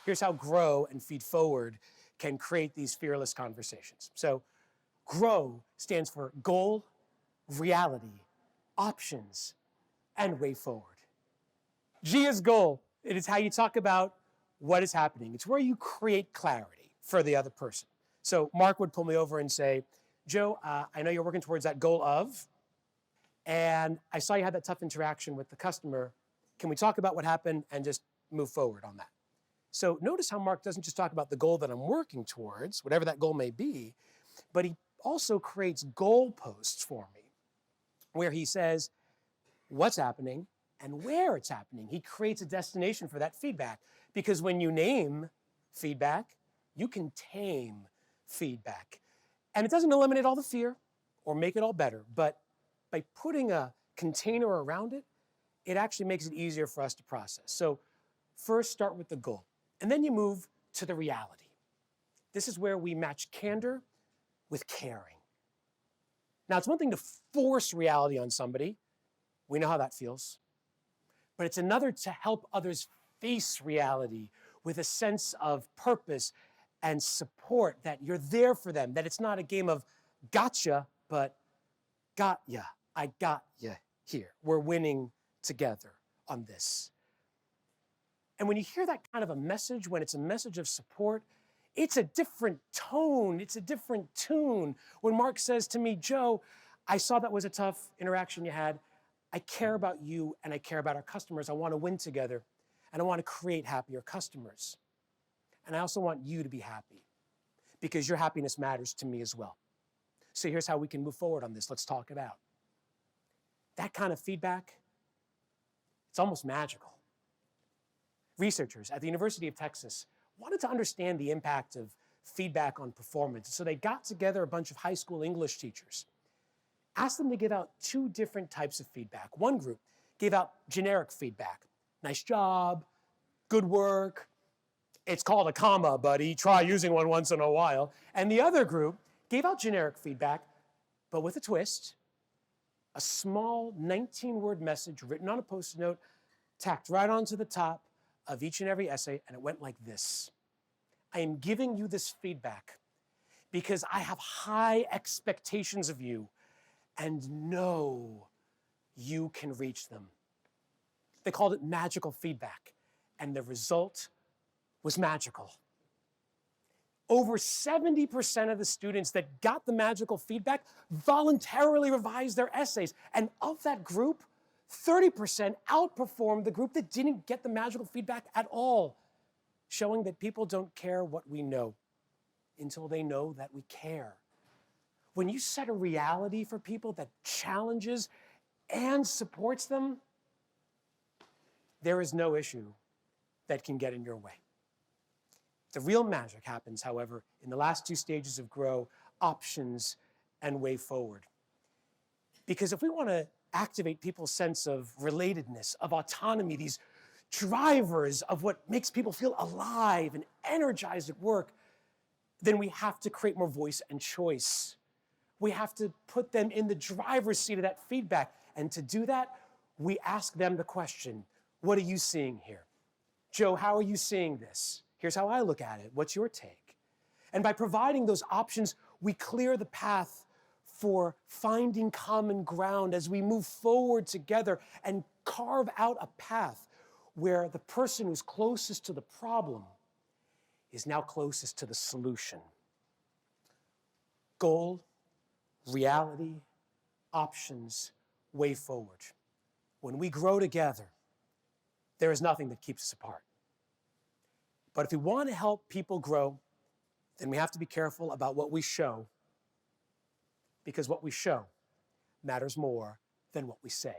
Here's how Grow and Feed Forward can create these fearless conversations. So GROW stands for goal, reality, options, and way forward. G is goal. It is how you talk about what is happening. It's where you create clarity for the other person. So Mark would pull me over and say, Joe, I know you're working towards that goal of, and I saw you had that tough interaction with the customer. Can we talk about what happened and just move forward on that? So notice how Mark doesn't just talk about the goal that I'm working towards, whatever that goal may be, but he also creates goalposts for me where he says what's happening and where it's happening. He creates a destination for that feedback, because when you name feedback, you can tame feedback. And it doesn't eliminate all the fear or make it all better, but by putting a container around it, it actually makes it easier for us to process. So first start with the goal, and then you move to the reality. This is where we match candor with caring. Now, it's one thing to force reality on somebody. We know how that feels. But it's another to help others face reality with a sense of purpose and support, that you're there for them, that it's not a game of gotcha, but got ya. I got ya here. We're winning together on this. And when you hear that kind of a message, when it's a message of support, it's a different tone, it's a different tune. When Mark says to me, Joe, I saw that was a tough interaction you had. I care about you and I care about our customers. I want to win together and I want to create happier customers. And I also want you to be happy because your happiness matters to me as well. So here's how we can move forward on this. Let's talk it out. That kind of feedback, it's almost magical. Researchers at the University of Texas wanted to understand the impact of feedback on performance. So they got together a bunch of high school English teachers, asked them to give out two different types of feedback. One group gave out generic feedback. Nice job, good work. It's called a comma, buddy. Try using one once in a while. And the other group gave out generic feedback, but with a twist. A small 19-word message written on a Post-it note, tacked right onto the top of each and every essay, and it went like this. I am giving you this feedback because I have high expectations of you and know you can reach them. They called it magical feedback, and the result was magical. Over 70% of the students that got the magical feedback voluntarily revised their essays. And of that group, 30% outperformed the group that didn't get the magical feedback at all, showing that people don't care what we know until they know that we care. When you set a reality for people that challenges and supports them, there is no issue that can get in your way. The real magic happens, however, in the last two stages of GROW, options and way forward. Because if we want to activate people's sense of relatedness, of autonomy, these drivers of what makes people feel alive and energized at work, then we have to create more voice and choice. We have to put them in the driver's seat of that feedback. And to do that, we ask them the question, what are you seeing here? Joe, how are you seeing this? Here's how I look at it. What's your take? And by providing those options, we clear the path for finding common ground as we move forward together and carve out a path where the person who's closest to the problem is now closest to the solution. Goal, reality, options, way forward. When we grow together, there is nothing that keeps us apart. But if we want to help people grow, then we have to be careful about what we show, because what we show matters more than what we say.